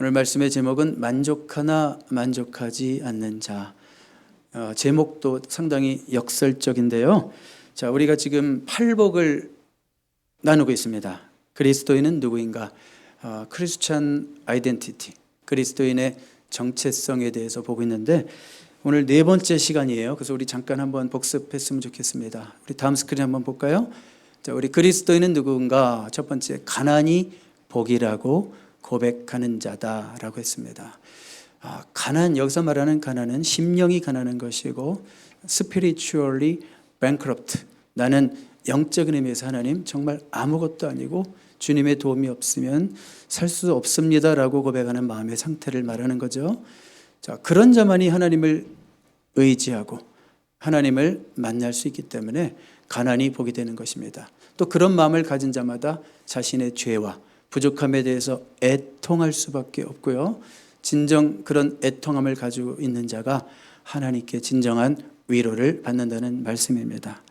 오늘 말씀의 제목은 만족하나 만족하지 않는 자. 제목도 상당히 역설적인데요. 자, 우리가 지금 팔복을 나누고 있습니다. 그리스도인은 누구인가? 크리스찬 아이덴티티, 그리스도인의 정체성에 대해서 보고 있는데 오늘 네 번째 시간이에요. 그래서 우리 잠깐 한번 복습했으면 좋겠습니다. 우리 다음 스크린 한번 볼까요? 자, 우리 그리스도인은 누구인가? 첫 번째, 가난이 복이라고 고백하는 자다라고 했습니다. 가난, 여기서 말하는 가난은 심령이 가난한 것이고 spiritually bankrupt, 나는 영적인 의미에서 하나님 정말 아무것도 아니고 주님의 도움이 없으면 살 수 없습니다라고 고백하는 마음의 상태를 말하는 거죠. 자, 그런 자만이 하나님을 의지하고 하나님을 만날 수 있기 때문에 가난이 복이 되는 것입니다. 또 그런 마음을 가진 자마다 자신의 죄와 부족함에 대해서 애통할 수밖에 없고요. 진정 그런 애통함을 가지고 있는 자가 하나님께 진정한 위로를 받는다는 말씀입니다.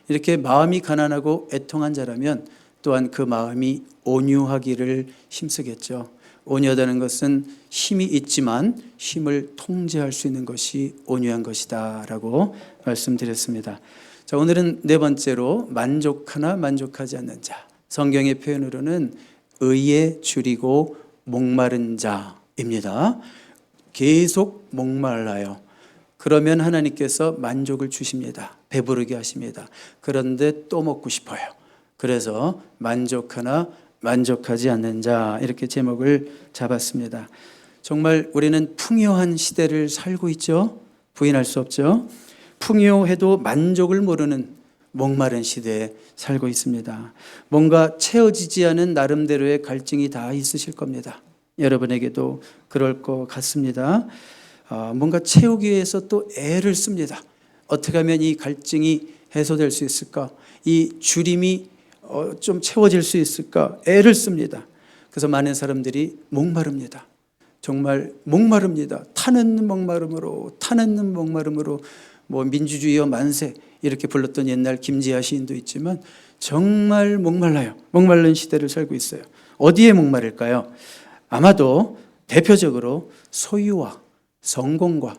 이렇게 마음이 가난하고 애통한 자라면 또한 그 마음이 온유하기를 힘쓰겠죠. 온유하다는 것은 힘이 있지만 힘을 통제할 수 있는 것이 온유한 것이다 라고 말씀드렸습니다. 자, 오늘은 네 번째로 만족하나 만족하지 않는 자. 성경의 표현으로는 의에 줄이고 목마른 자입니다. 계속 목말라요. 그러면 하나님께서 만족을 주십니다. 배부르게 하십니다. 그런데 또 먹고 싶어요. 그래서 만족하나 만족하지 않는 자, 이렇게 제목을 잡았습니다. 정말 우리는 풍요한 시대를 살고 있죠. 부인할 수 없죠. 풍요해도 만족을 모르는 목마른 시대에 살고 있습니다. 뭔가 채워지지 않은 나름대로의 갈증이 다 있으실 겁니다. 여러분에게도 그럴 것 같습니다. 뭔가 채우기 위해서 또 애를 씁니다. 어떻게 하면 이 갈증이 해소될 수 있을까? 이 주림이 좀 채워질 수 있을까? 애를 씁니다. 그래서 많은 사람들이 목마릅니다. 정말 목마릅니다. 타는 목마름으로 뭐 민주주의여 만세 이렇게 불렀던 옛날 김지하 시인도 있지만 정말 목말라요. 목마른 시대를 살고 있어요. 어디에 목마를까요? 아마도 대표적으로 소유와 성공과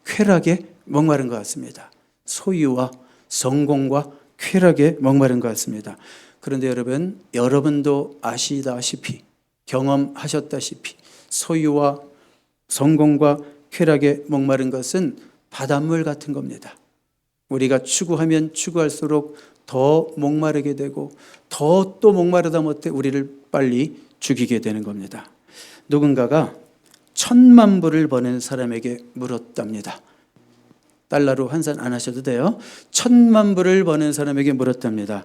쾌락에 목마른 것 같습니다. 소유와 성공과 쾌락에 목마른 것 같습니다. 그런데 여러분도 아시다시피 경험하셨다시피 소유와 성공과 쾌락에 목마른 것은 바닷물 같은 겁니다. 우리가 추구하면 추구할수록 더 목마르게 되고 더 또 목마르다 못해 우리를 빨리 죽이게 되는 겁니다. 누군가가 1,000만 불을 버는 사람에게 물었답니다. 달러로 환산 안 하셔도 돼요. 1,000만 불을 버는 사람에게 물었답니다.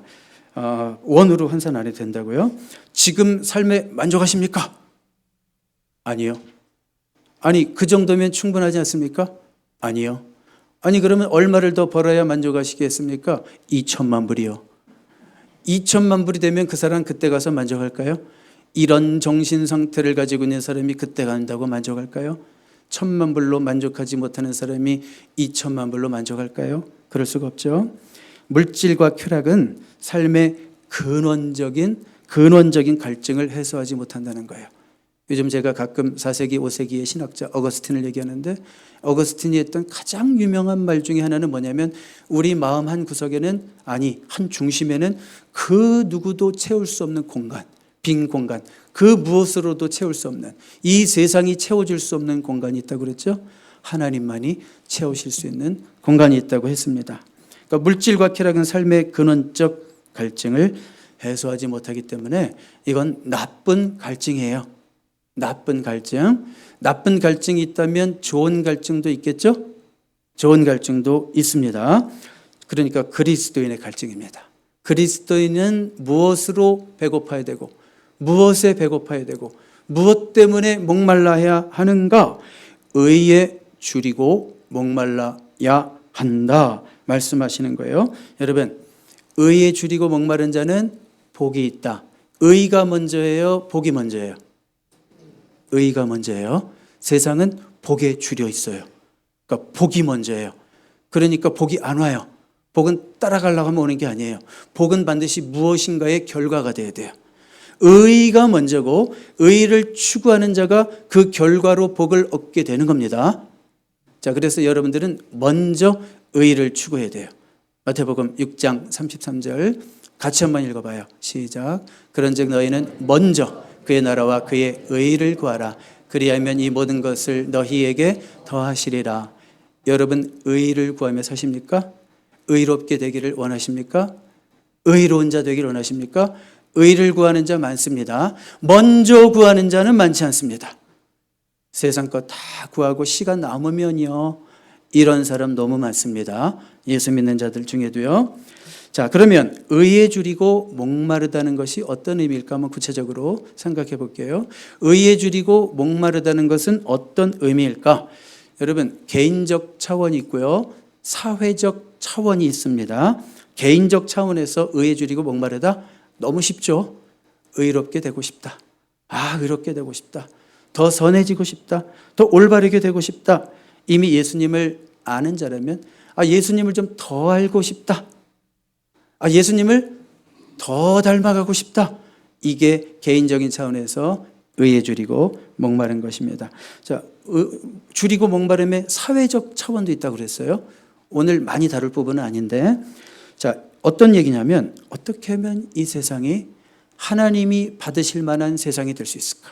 원으로 환산 안 해도 된다고요? 지금 삶에 만족하십니까? 아니요. 아니, 그 정도면 충분하지 않습니까? 아니요. 아니, 그러면 얼마를 더 벌어야 만족하시겠습니까? 2천만 불이요. 2천만 불이 되면 그 사람 그때 가서 만족할까요? 이런 정신 상태를 가지고 있는 사람이 그때 간다고 만족할까요? 1,000만 불로 만족하지 못하는 사람이 2천만 불로 만족할까요? 그럴 수가 없죠. 물질과 쾌락은 삶의 근원적인 갈증을 해소하지 못한다는 거예요. 요즘 제가 가끔 4세기, 5세기의 신학자 어거스틴을 얘기하는데 어거스틴이 했던 가장 유명한 말 중에 하나는 뭐냐면 우리 마음 한 구석에는, 아니 한 중심에는 그 누구도 채울 수 없는 공간, 빈 공간, 그 무엇으로도 채울 수 없는, 이 세상이 채워줄 수 없는 공간이 있다고 그랬죠. 하나님만이 채우실 수 있는 공간이 있다고 했습니다. 그러니까 물질과 쾌락은 삶의 근원적 갈증을 해소하지 못하기 때문에 이건 나쁜 갈증이에요. 나쁜 갈증이 있다면 좋은 갈증도 있겠죠? 좋은 갈증도 있습니다. 그러니까 그리스도인의 갈증입니다. 그리스도인은 무엇으로 배고파야 되고 무엇에 배고파야 되고 무엇 때문에 목말라야 하는가? 의에 줄이고 목말라야 한다 말씀하시는 거예요. 여러분, 의에 줄이고 목마른 자는 복이 있다. 의가 먼저예요? 복이 먼저예요? 의가 먼저예요. 세상은 복에 줄여 있어요. 그러니까 복이 먼저예요. 그러니까 복이 안 와요. 복은 따라가려고 하면 오는 게 아니에요. 복은 반드시 무엇인가의 결과가 돼야 돼요. 의가 먼저고 의를 추구하는 자가 그 결과로 복을 얻게 되는 겁니다. 자, 그래서 여러분들은 먼저 의를 추구해야 돼요. 마태복음 6장 33절 같이 한번 읽어봐요. 시작. 그런즉 너희는 먼저 그의 나라와 그의 의를 구하라. 그리하면 이 모든 것을 너희에게 더하시리라. 여러분 의를 구하며 사십니까? 의롭게 되기를 원하십니까? 의로운 자 되기를 원하십니까? 의를 구하는 자 많습니다. 먼저 구하는 자는 많지 않습니다. 세상 거 다 구하고 시간 남으면요. 이런 사람 너무 많습니다. 예수 믿는 자들 중에도요. 자, 그러면 의에 줄이고 목마르다는 것이 어떤 의미일까 한번 구체적으로 생각해 볼게요. 의에 줄이고 목마르다는 것은 어떤 의미일까? 여러분, 개인적 차원이 있고요. 사회적 차원이 있습니다. 개인적 차원에서 의에 줄이고 목마르다? 너무 쉽죠? 의롭게 되고 싶다. 의롭게 되고 싶다. 더 선해지고 싶다. 더 올바르게 되고 싶다. 이미 예수님을 아는 자라면 예수님을 좀 더 알고 싶다. 예수님을 더 닮아가고 싶다. 이게 개인적인 차원에서 의에 줄이고 목마른 것입니다. 자, 줄이고 목마름에 사회적 차원도 있다고 그랬어요. 오늘 많이 다룰 부분은 아닌데, 자, 어떤 얘기냐면 어떻게 하면 이 세상이 하나님이 받으실 만한 세상이 될 수 있을까?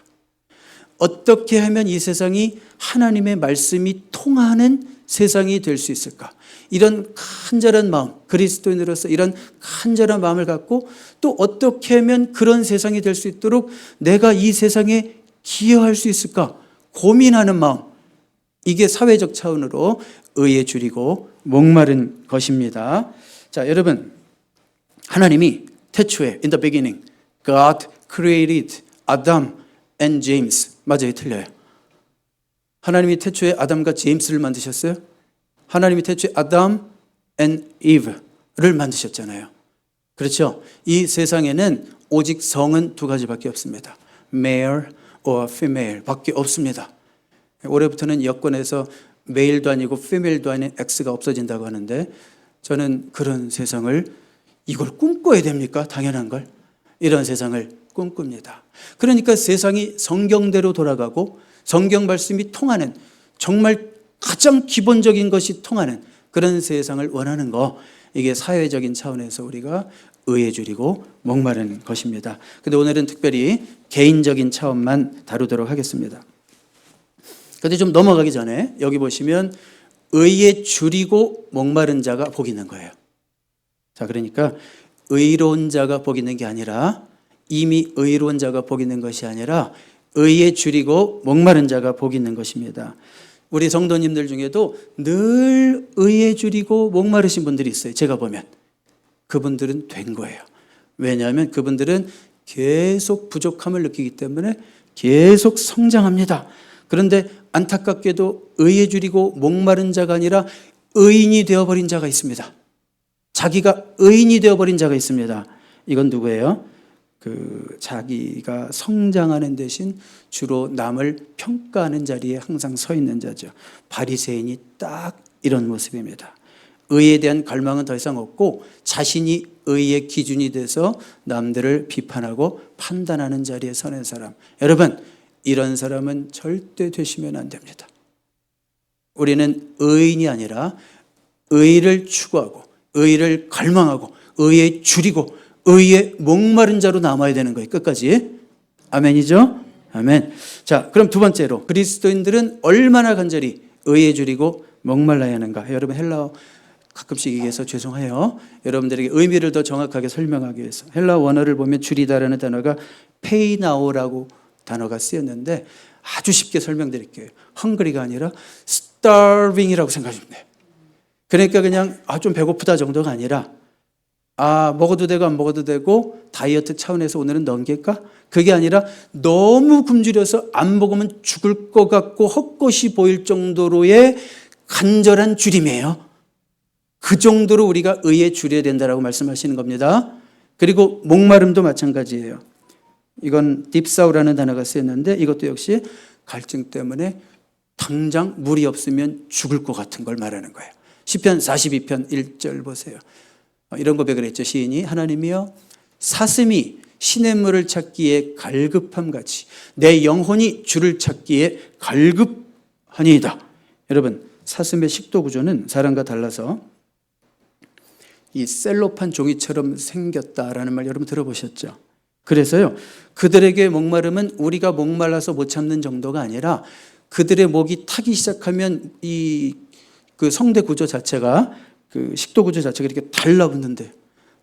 어떻게 하면 이 세상이 하나님의 말씀이 통하는 세상이 될 수 있을까? 이런 간절한 마음, 그리스도인으로서 이런 간절한 마음을 갖고 또 어떻게 하면 그런 세상이 될 수 있도록 내가 이 세상에 기여할 수 있을까? 고민하는 마음. 이게 사회적 차원으로 의에 줄이고 목마른 것입니다. 자, 여러분, 하나님이 태초에 in the beginning God created Adam and James. 맞아요, 틀려요. 하나님이 태초에 아담과 제임스를 만드셨어요. 하나님이 태초에 아담 and Eve를 만드셨잖아요. 그렇죠? 이 세상에는 오직 성은 두 가지밖에 없습니다. Male or female 밖에 없습니다. 올해부터는 여권에서 메일도 아니고 female도 아닌 X가 없어진다고 하는데 저는 그런 세상을 이걸 꿈꿔야 됩니까? 당연한 걸. 이런 세상을 꿈꿉니다. 그러니까 세상이 성경대로 돌아가고 성경 말씀이 통하는 정말 가장 기본적인 것이 통하는 그런 세상을 원하는 거, 이게 사회적인 차원에서 우리가 의에 줄이고 목마른 것입니다. 근데 오늘은 특별히 개인적인 차원만 다루도록 하겠습니다. 근데 좀 넘어가기 전에 여기 보시면 의에 줄이고 목마른 자가 복이 있는 거예요. 자, 그러니까 의로운 자가 복이 있는 게 아니라 이미 의로운 자가 복이 있는 것이 아니라 의에 줄이고 목마른 자가 복이 있는 것입니다. 우리 성도님들 중에도 늘 의에 줄이고 목마르신 분들이 있어요. 제가 보면 그분들은 된 거예요. 왜냐하면 그분들은 계속 부족함을 느끼기 때문에 계속 성장합니다. 그런데 안타깝게도 의에 줄이고 목마른 자가 아니라 의인이 되어버린 자가 있습니다. 자기가 의인이 되어버린 자가 있습니다. 이건 누구예요? 자기가 성장하는 대신 주로 남을 평가하는 자리에 항상 서 있는 자죠. 바리새인이 딱 이런 모습입니다. 의에 대한 갈망은 더 이상 없고 자신이 의의 기준이 돼서 남들을 비판하고 판단하는 자리에 서는 사람. 여러분, 이런 사람은 절대 되시면 안 됩니다. 우리는 의인이 아니라 의를 추구하고 의를 갈망하고 의에 줄이고 의에 목마른 자로 남아야 되는 거예요. 끝까지. 아멘이죠? 아멘. 자, 그럼 두 번째로 그리스도인들은 얼마나 간절히 의에 줄이고 목말라야 하는가? 여러분, 헬라어 가끔씩 얘기해서 죄송해요. 여러분들에게 의미를 더 정확하게 설명하기 위해서. 헬라어 원어를 보면 줄이다라는 단어가 페이나오라고 단어가 쓰였는데 아주 쉽게 설명드릴게요. 헝그리가 아니라 starving이라고 생각하시면 돼요. 그러니까 그냥 좀 배고프다 정도가 아니라 먹어도 되고 안 먹어도 되고 다이어트 차원에서 오늘은 넘길까? 그게 아니라 너무 굶주려서 안 먹으면 죽을 것 같고 헛것이 보일 정도로의 간절한 줄임이에요. 그 정도로 우리가 의에 줄여야 된다라고 말씀하시는 겁니다. 그리고 목마름도 마찬가지예요. 이건 딥사우라는 단어가 쓰였는데 이것도 역시 갈증 때문에 당장 물이 없으면 죽을 것 같은 걸 말하는 거예요. 시편 42편 1절 보세요. 이런 고백을 했죠. 시인이 하나님이여 사슴이 시냇물을 찾기에 갈급함 같이 내 영혼이 주를 찾기에 갈급하니이다. 여러분, 사슴의 식도 구조는 사람과 달라서 이 셀로판 종이처럼 생겼다라는 말 여러분 들어보셨죠? 그래서요, 그들에게 목마름은 우리가 목말라서 못 참는 정도가 아니라 그들의 목이 타기 시작하면 그 성대 구조 자체가, 그 식도 구조 자체가 이렇게 달라붙는데요.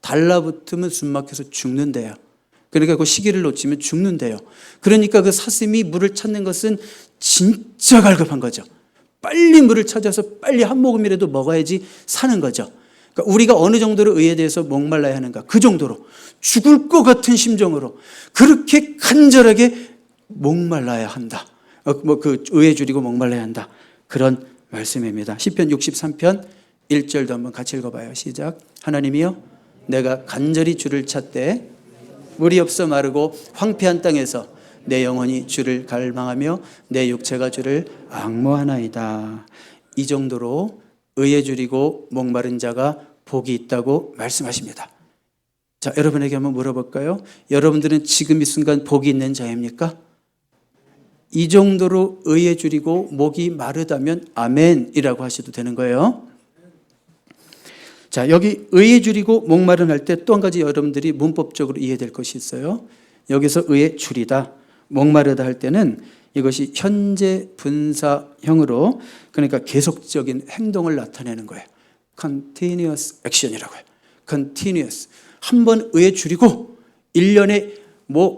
달라붙으면 숨 막혀서 죽는데요. 그러니까 그 시기를 놓치면 죽는데요. 그러니까 그 사슴이 물을 찾는 것은 진짜 갈급한 거죠. 빨리 물을 찾아서 빨리 한 모금이라도 먹어야지 사는 거죠. 그러니까 우리가 어느 정도로 의에 대해서 목말라야 하는가, 그 정도로 죽을 것 같은 심정으로 그렇게 간절하게 목말라야 한다. 그 의에 줄이고 목말라야 한다. 그런 말씀입니다. 시편 63편 1절도 한번 같이 읽어봐요. 시작. 하나님이여, 내가 간절히 주를 찾되 물이 없어 마르고 황폐한 땅에서 내 영혼이 주를 갈망하며 내 육체가 주를 앙모하나이다. 이 정도로 의에 줄이고 목마른 자가 복이 있다고 말씀하십니다. 자, 여러분에게 한번 물어볼까요? 여러분들은 지금 이 순간 복이 있는 자입니까? 이 정도로 의에 줄이고 목이 마르다면 아멘이라고 하셔도 되는 거예요. 자, 여기 의에 줄이고 목마른 할 때 또 한 가지 여러분들이 문법적으로 이해될 것이 있어요. 여기서 의에 줄이다, 목마르다 할 때는 이것이 현재 분사형으로, 그러니까 계속적인 행동을 나타내는 거예요. continuous action이라고 해요. continuous. 한 번 의에 줄이고 1년에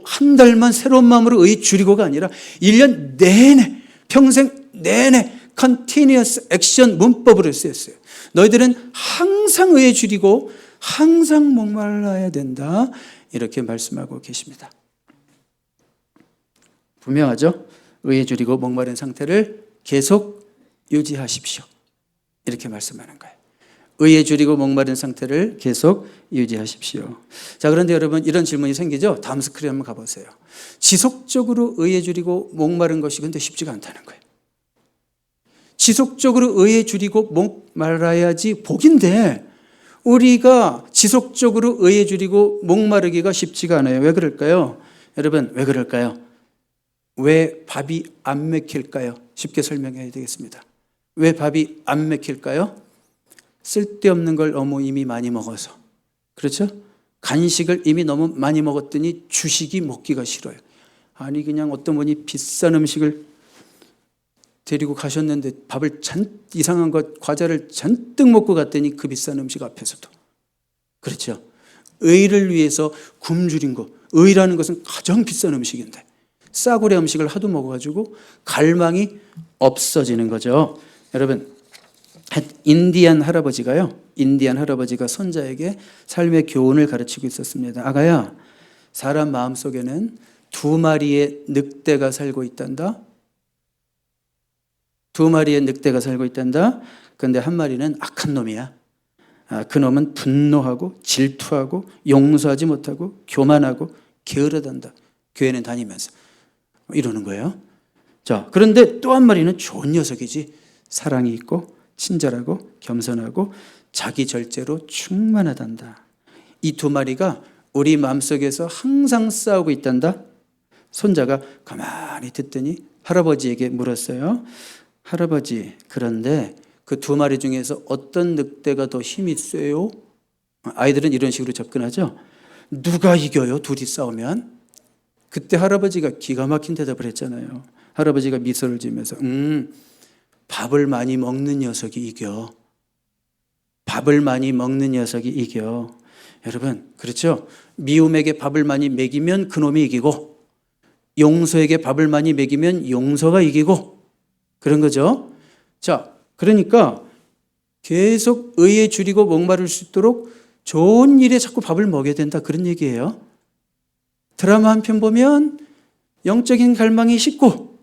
한 달만 새로운 마음으로 의에 줄이고가 아니라 1년 내내, 평생 내내 continuous action 문법으로 쓰였어요. 너희들은 항상 의에 줄이고 항상 목말라야 된다. 이렇게 말씀하고 계십니다. 분명하죠? 의에 줄이고 목마른 상태를 계속 유지하십시오. 이렇게 말씀하는 거예요. 의에 줄이고 목마른 상태를 계속 유지하십시오. 자, 그런데 여러분, 이런 질문이 생기죠? 다음 스크린 한번 가보세요. 지속적으로 의에 줄이고 목마른 것이 근데 쉽지가 않다는 거예요. 지속적으로 의에 줄이고 목말라야지 복인데 우리가 지속적으로 의에 줄이고 목마르기가 쉽지가 않아요. 왜 그럴까요? 여러분, 왜 그럴까요? 왜 밥이 안 먹힐까요? 쉽게 설명해야 되겠습니다. 왜 밥이 안 먹힐까요? 쓸데없는 걸 너무 이미 많이 먹어서. 그렇죠? 간식을 이미 너무 많이 먹었더니 주식이 먹기가 싫어요. 아니, 그냥 어떤 분이 비싼 음식을 데리고 가셨는데 밥을 이상한 것, 과자를 잔뜩 먹고 갔더니 그 비싼 음식 앞에서도. 그렇죠? 의를 위해서 굶주린 거. 의라는 것은 가장 비싼 음식인데 싸구려 음식을 하도 먹어가지고 갈망이 없어지는 거죠. 여러분, 인디안 할아버지가 손자에게 삶의 교훈을 가르치고 있었습니다. 아가야, 사람 마음속에는 2마리의 늑대가 살고 있단다. 2마리의 늑대가 살고 있단다. 그런데 한 마리는 악한 놈이야. 그 놈은 분노하고 질투하고 용서하지 못하고 교만하고 게으르단다. 교회는 다니면서 이러는 거예요. 자, 그런데 또 한 마리는 좋은 녀석이지. 사랑이 있고 친절하고 겸손하고 자기 절제로 충만하단다. 이 2마리가 우리 마음속에서 항상 싸우고 있단다. 손자가 가만히 듣더니 할아버지에게 물었어요. 할아버지, 그런데 그 2마리 중에서 어떤 늑대가 더 힘이 세요? 아이들은 이런 식으로 접근하죠. 누가 이겨요? 둘이 싸우면? 그때 할아버지가 기가 막힌 대답을 했잖아요. 할아버지가 미소를 지으면서 밥을 많이 먹는 녀석이 이겨. 밥을 많이 먹는 녀석이 이겨. 여러분, 그렇죠? 미움에게 밥을 많이 먹이면 그놈이 이기고 용서에게 밥을 많이 먹이면 용서가 이기고 그런 거죠. 자, 그러니까 계속 의에 줄이고 목마를 수 있도록 좋은 일에 자꾸 밥을 먹여야 된다, 그런 얘기예요. 드라마 한 편 보면 영적인 갈망이 식고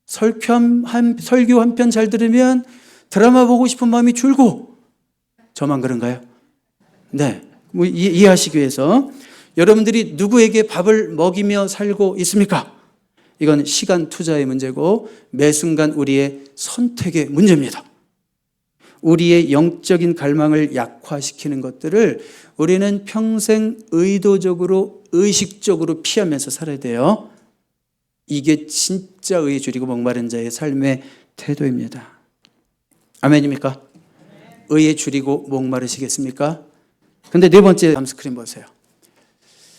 설교 한 편 잘 들으면 드라마 보고 싶은 마음이 줄고. 저만 그런가요? 네, 이해하시기 위해서 여러분들이 누구에게 밥을 먹이며 살고 있습니까? 이건 시간 투자의 문제고 매 순간 우리의 선택의 문제입니다. 우리의 영적인 갈망을 약화시키는 것들을 우리는 평생 의도적으로 의식적으로 피하면서 살아야 돼요. 이게 진짜 의에 줄이고 목마른 자의 삶의 태도입니다. 아멘입니까? 의에 줄이고 목마르시겠습니까? 근데 네 번째 다음 스크린 보세요.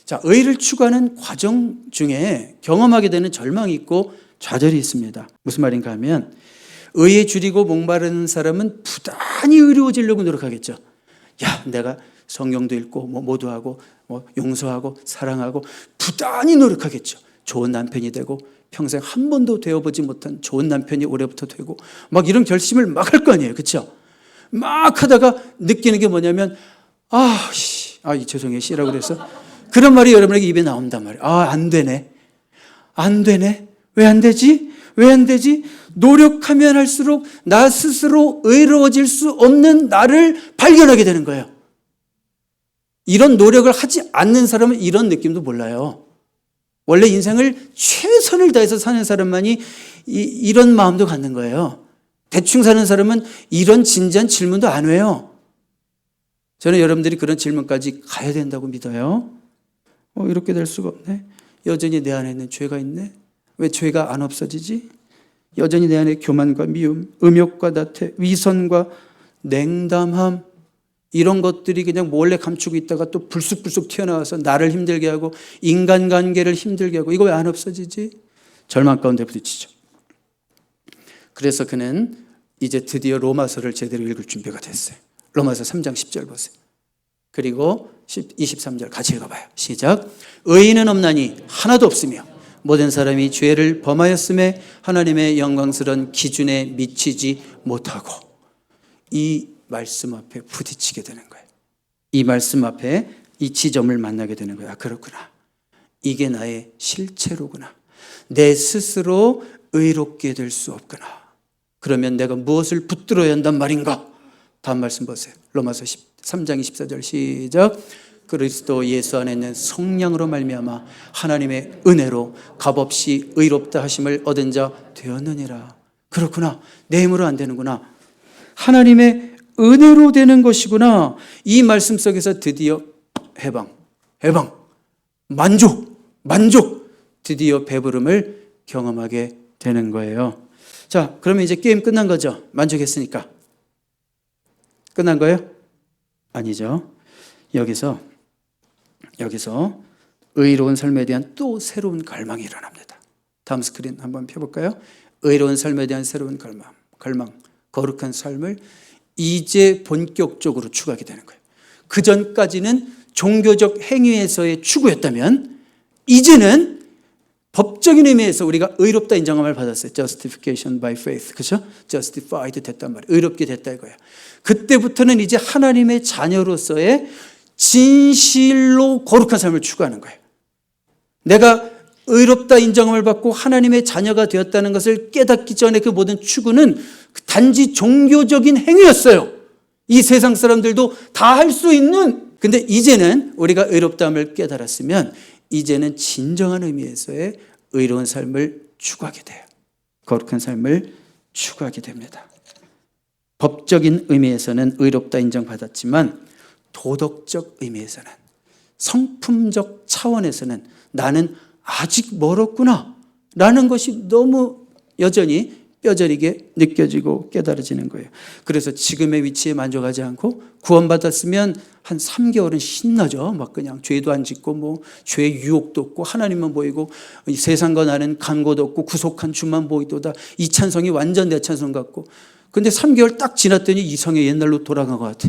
자, 의를 추구하는 과정 중에 경험하게 되는 절망이 있고 좌절이 있습니다. 무슨 말인가 하면 의에 줄이고 목마른 사람은 부단히 의로워지려고 노력하겠죠. 야, 내가 성경도 읽고 모두 하고 용서하고 사랑하고 부단히 노력하겠죠. 좋은 남편이 되고 평생 한 번도 되어보지 못한 좋은 남편이 올해부터 되고 막 이런 결심을 막 할 거 아니에요. 그렇죠? 막 하다가 느끼는 게 뭐냐면 죄송해요. 씨라고 그래서 그런 말이 여러분에게 입에 나온단 말이에요. 안 되네. 왜 안 되지? 왜 안 되지? 노력하면 할수록 나 스스로 의로워질 수 없는 나를 발견하게 되는 거예요. 이런 노력을 하지 않는 사람은 이런 느낌도 몰라요. 원래 인생을 최선을 다해서 사는 사람만이 이런 마음도 갖는 거예요. 대충 사는 사람은 이런 진지한 질문도 안 해요. 저는 여러분들이 그런 질문까지 가야 된다고 믿어요. 이렇게 될 수가 없네. 여전히 내 안에 있는 죄가 있네. 왜 죄가 안 없어지지? 여전히 내 안에 교만과 미움, 음욕과 나태, 위선과 냉담함 이런 것들이 그냥 몰래 감추고 있다가 또 불쑥불쑥 튀어나와서 나를 힘들게 하고 인간관계를 힘들게 하고 이거 왜 안 없어지지? 절망 가운데 부딪히죠. 그래서 그는 이제 드디어 로마서를 제대로 읽을 준비가 됐어요. 로마서 3장 10절 보세요. 그리고 23절 같이 읽어봐요. 시작. 의인은 없나니 하나도 없으며 모든 사람이 죄를 범하였음에 하나님의 영광스러운 기준에 미치지 못하고 이 말씀 앞에 부딪히게 되는 거예요. 이 말씀 앞에 이 지점을 만나게 되는 거예요. 그렇구나. 이게 나의 실체로구나. 내 스스로 의롭게 될 수 없구나. 그러면 내가 무엇을 붙들어야 한단 말인가? 다음 말씀 보세요. 로마서 3장 24절 시작. 그리스도 예수 안에 있는 성령으로 말미암아 하나님의 은혜로 값없이 의롭다 하심을 얻은 자 되었느니라. 그렇구나. 내 힘으로 안 되는구나. 하나님의 은혜로 되는 것이구나. 이 말씀 속에서 드디어 해방, 만족, 드디어 배부름을 경험하게 되는 거예요. 자, 그러면 이제 게임 끝난 거죠? 만족했으니까. 끝난 거예요? 아니죠. 여기서 의로운 삶에 대한 또 새로운 갈망이 일어납니다. 다음 스크린 한번 펴볼까요? 의로운 삶에 대한 새로운 갈망, 거룩한 삶을 이제 본격적으로 추구하게 되는 거예요. 그 전까지는 종교적 행위에서의 추구였다면 이제는 법적인 의미에서 우리가 의롭다 인정함을 받았어요. Justification by faith. 그렇죠? Justified 됐단 말이에요. 의롭게 됐다 이거예요. 그때부터는 이제 하나님의 자녀로서의 진실로 거룩한 삶을 추구하는 거예요. 내가 의롭다 인정함을 받고 하나님의 자녀가 되었다는 것을 깨닫기 전에 그 모든 추구는 단지 종교적인 행위였어요. 이 세상 사람들도 다 할 수 있는. 근데 이제는 우리가 의롭다함을 깨달았으면 이제는 진정한 의미에서의 의로운 삶을 추구하게 돼요. 거룩한 삶을 추구하게 됩니다. 법적인 의미에서는 의롭다 인정받았지만 도덕적 의미에서는, 성품적 차원에서는 나는 아직 멀었구나 라는 것이 너무 여전히 뼈저리게 느껴지고 깨달아지는 거예요. 그래서 지금의 위치에 만족하지 않고 구원받았으면 한 3개월은 신나죠. 막 그냥 죄도 안 짓고 죄의 유혹도 없고 하나님만 보이고 이 세상과 나는 간고도 없고 구속한 주만 보이도다. 이 찬송이 완전 내 찬송 같고. 근데 3개월 딱 지났더니 이성의 옛날로 돌아간 것 같아.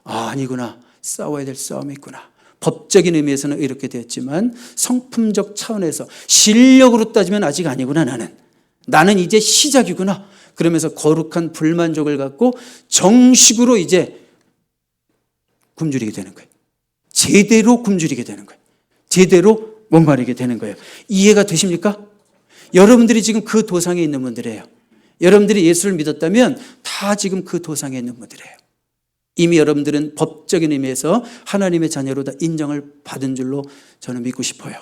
아니구나. 싸워야 될 싸움이 있구나. 법적인 의미에서는 이렇게 됐지만 성품적 차원에서 실력으로 따지면 아직 아니구나. 나는 이제 시작이구나. 그러면서 거룩한 불만족을 갖고 정식으로 이제 굶주리게 되는 거예요. 제대로 굶주리게 되는 거예요. 제대로 목마르게 되는 거예요. 이해가 되십니까? 여러분들이 지금 그 도상에 있는 분들이에요. 여러분들이 예수를 믿었다면 다 지금 그 도상에 있는 분들이에요. 이미 여러분들은 법적인 의미에서 하나님의 자녀로 다 인정을 받은 줄로 저는 믿고 싶어요.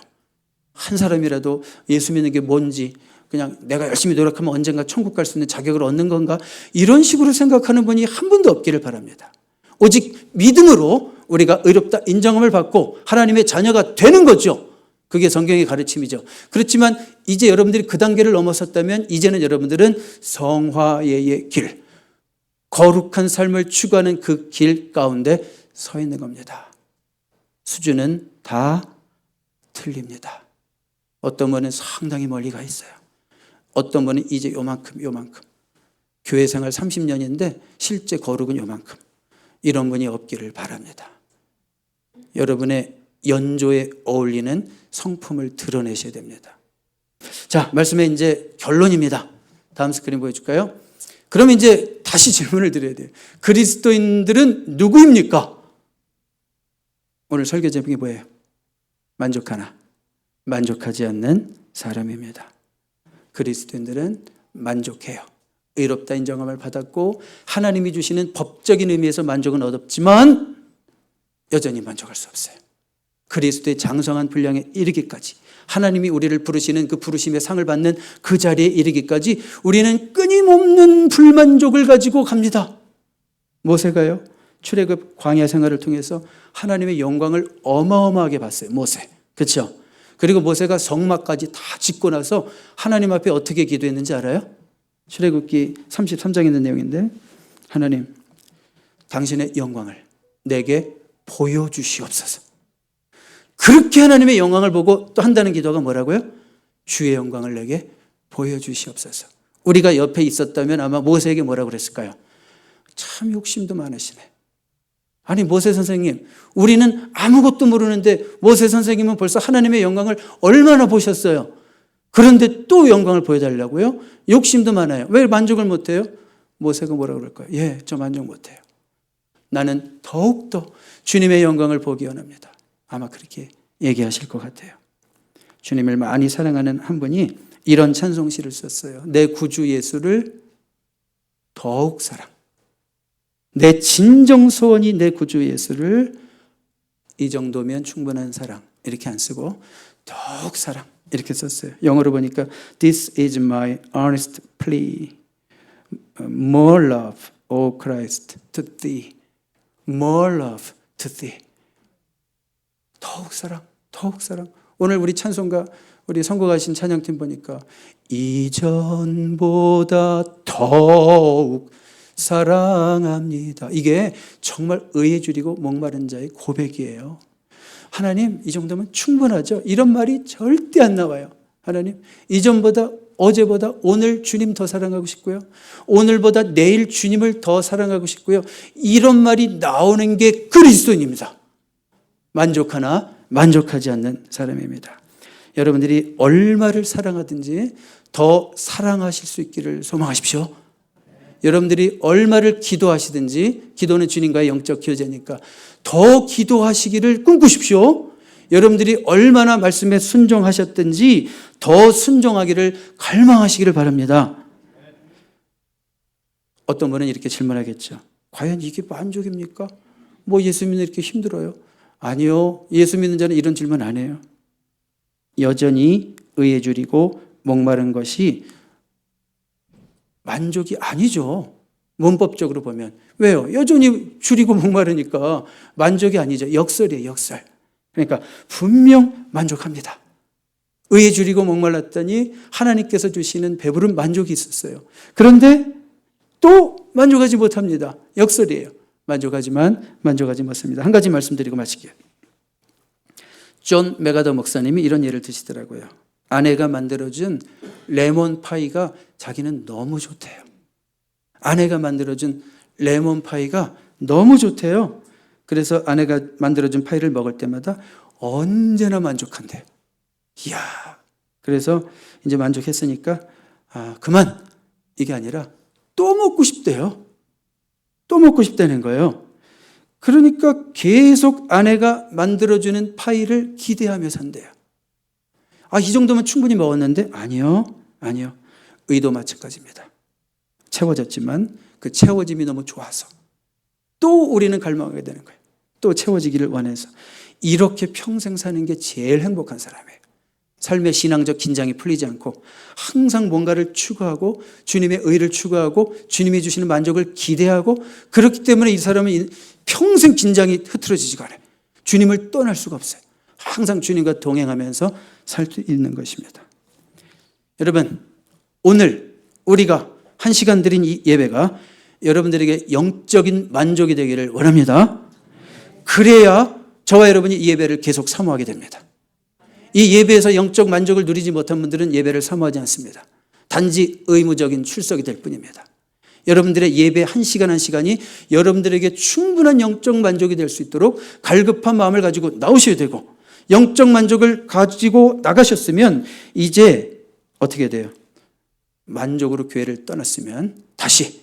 한 사람이라도 예수 믿는 게 뭔지, 그냥 내가 열심히 노력하면 언젠가 천국 갈 수 있는 자격을 얻는 건가, 이런 식으로 생각하는 분이 한 분도 없기를 바랍니다. 오직 믿음으로 우리가 의롭다 인정함을 받고 하나님의 자녀가 되는 거죠. 그게 성경의 가르침이죠. 그렇지만 이제 여러분들이 그 단계를 넘어섰다면 이제는 여러분들은 성화의 길, 거룩한 삶을 추구하는 그 길 가운데 서 있는 겁니다. 수준은 다 틀립니다. 어떤 분은 상당히 멀리 가 있어요. 어떤 분은 이제 요만큼. 교회 생활 30년인데 실제 거룩은 요만큼. 이런 분이 없기를 바랍니다. 여러분의 연조에 어울리는 성품을 드러내셔야 됩니다. 자, 말씀의 이제 결론입니다. 다음 스크린 보여줄까요? 그럼 이제 다시 질문을 드려야 돼요. 그리스도인들은 누구입니까? 오늘 설교 제목이 뭐예요? 만족하나 만족하지 않는 사람입니다. 그리스도인들은 만족해요. 의롭다 인정함을 받았고 하나님이 주시는 법적인 의미에서 만족은 얻었지만 여전히 만족할 수 없어요. 그리스도의 장성한 분량에 이르기까지, 하나님이 우리를 부르시는 그 부르심의 상을 받는 그 자리에 이르기까지 우리는 끊임없는 불만족을 가지고 갑니다. 모세가요, 출애굽 광야 생활을 통해서 하나님의 영광을 어마어마하게 봤어요. 모세. 그렇죠? 그리고 모세가 성막까지 다 짓고 나서 하나님 앞에 어떻게 기도했는지 알아요? 출애굽기 33장에 있는 내용인데, 하나님, 당신의 영광을 내게 보여주시옵소서. 그렇게 하나님의 영광을 보고 또 한다는 기도가 뭐라고요? 주의 영광을 내게 보여주시옵소서. 우리가 옆에 있었다면 아마 모세에게 뭐라고 그랬을까요? 참 욕심도 많으시네. 아니, 모세 선생님, 우리는 아무것도 모르는데 모세 선생님은 벌써 하나님의 영광을 얼마나 보셨어요? 그런데 또 영광을 보여달라고요? 욕심도 많아요. 왜 만족을 못해요? 모세가 뭐라고 그럴까요? 예, 저 만족 못해요. 나는 더욱더 주님의 영광을 보기 원합니다. 아마 그렇게 얘기하실 것 같아요. 주님을 많이 사랑하는 한 분이 이런 찬송시를 썼어요. 내 구주 예수를 더욱 사랑. 내 진정 소원이 내 구주 예수를, 이 정도면 충분한 사랑, 이렇게 안 쓰고 더욱 사랑 이렇게 썼어요. 영어로 보니까 This is my earnest plea, more love, O Christ, to thee. More love to thee. 더욱 사랑, 더욱 사랑. 오늘 우리 찬송가, 우리 선곡하신 찬양팀 보니까 이전보다 더욱 사랑합니다. 이게 정말 의에 줄이고 목마른 자의 고백이에요. 하나님, 이 정도면 충분하죠? 이런 말이 절대 안 나와요. 하나님, 이전보다, 어제보다 오늘 주님 더 사랑하고 싶고요. 오늘보다 내일 주님을 더 사랑하고 싶고요. 이런 말이 나오는 게 그리스도인입니다. 만족하나 만족하지 않는 사람입니다. 여러분들이 얼마를 사랑하든지 더 사랑하실 수 있기를 소망하십시오. 여러분들이 얼마를 기도하시든지, 기도는 주님과의 영적 교제니까 더 기도하시기를 꿈꾸십시오. 여러분들이 얼마나 말씀에 순종하셨든지 더 순종하기를 갈망하시기를 바랍니다. 어떤 분은 이렇게 질문하겠죠. 과연 이게 만족입니까? 뭐 예수 믿는 이렇게 힘들어요? 아니요. 예수 믿는 자는 이런 질문 안 해요. 여전히 의에 줄이고 목마른 것이 만족이 아니죠. 문법적으로 보면. 왜요? 여전히 줄이고 목마르니까 만족이 아니죠. 역설이에요, 역설. 그러니까 분명 만족합니다. 의에 줄이고 목말랐더니 하나님께서 주시는 배부른 만족이 있었어요. 그런데 또 만족하지 못합니다. 역설이에요. 만족하지만 만족하지 못합니다. 한 가지 말씀드리고 마칠게요. 존 메가더 목사님이 이런 예를 드시더라고요. 아내가 만들어준 레몬 파이가 자기는 너무 좋대요. 아내가 만들어준 레몬 파이가 너무 좋대요. 그래서 아내가 만들어준 파이를 먹을 때마다 언제나 만족한대요. 이야, 그래서 이제 만족했으니까 그만, 이게 아니라 또 먹고 싶대요. 또 먹고 싶다는 거예요. 그러니까 계속 아내가 만들어주는 파이를 기대하며 산대요. 이 정도면 충분히 먹었는데? 아니요. 의도 마찬가지입니다. 채워졌지만 그 채워짐이 너무 좋아서 또 우리는 갈망하게 되는 거예요. 또 채워지기를 원해서. 이렇게 평생 사는 게 제일 행복한 사람이에요. 삶의 신앙적 긴장이 풀리지 않고 항상 뭔가를 추구하고 주님의 의를 추구하고 주님이 주시는 만족을 기대하고 그렇기 때문에 이 사람은 평생 긴장이 흐트러지지가 않아요. 주님을 떠날 수가 없어요. 항상 주님과 동행하면서 살 수 있는 것입니다. 여러분, 오늘 우리가 1시간 드린 이 예배가 여러분들에게 영적인 만족이 되기를 원합니다. 그래야 저와 여러분이 이 예배를 계속 사모하게 됩니다. 이 예배에서 영적 만족을 누리지 못한 분들은 예배를 사모하지 않습니다. 단지 의무적인 출석이 될 뿐입니다. 여러분들의 예배 1시간 1시간이 여러분들에게 충분한 영적 만족이 될 수 있도록 갈급한 마음을 가지고 나오셔야 되고, 영적 만족을 가지고 나가셨으면 이제 어떻게 돼요? 만족으로 교회를 떠났으면 다시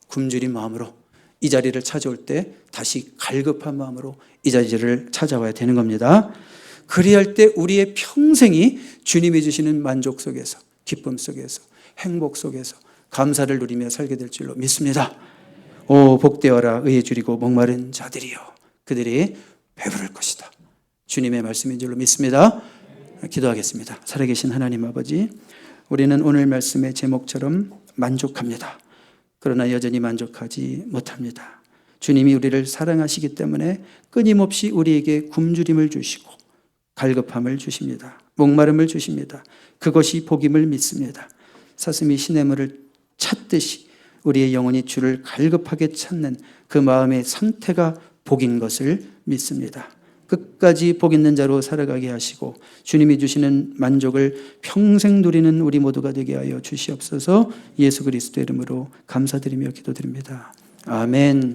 굶주린 마음으로 이 자리를 찾아올 때 다시 갈급한 마음으로 이 자리를 찾아와야 되는 겁니다. 그리할 때 우리의 평생이 주님이 주시는 만족 속에서, 기쁨 속에서, 행복 속에서 감사를 누리며 살게 될 줄로 믿습니다. 오, 복되어라 의에 줄이고 목마른 자들이여, 그들이 배부를 것이다. 주님의 말씀인 줄로 믿습니다. 기도하겠습니다. 살아계신 하나님 아버지, 우리는 오늘 말씀의 제목처럼 만족합니다. 그러나 여전히 만족하지 못합니다. 주님이 우리를 사랑하시기 때문에 끊임없이 우리에게 굶주림을 주시고 갈급함을 주십니다. 목마름을 주십니다. 그것이 복임을 믿습니다. 사슴이 시냇물을 찾듯이 우리의 영혼이 주를 갈급하게 찾는 그 마음의 상태가 복인 것을 믿습니다. 끝까지 복 있는 자로 살아가게 하시고 주님이 주시는 만족을 평생 누리는 우리 모두가 되게 하여 주시옵소서. 예수 그리스도의 이름으로 감사드리며 기도드립니다. 아멘.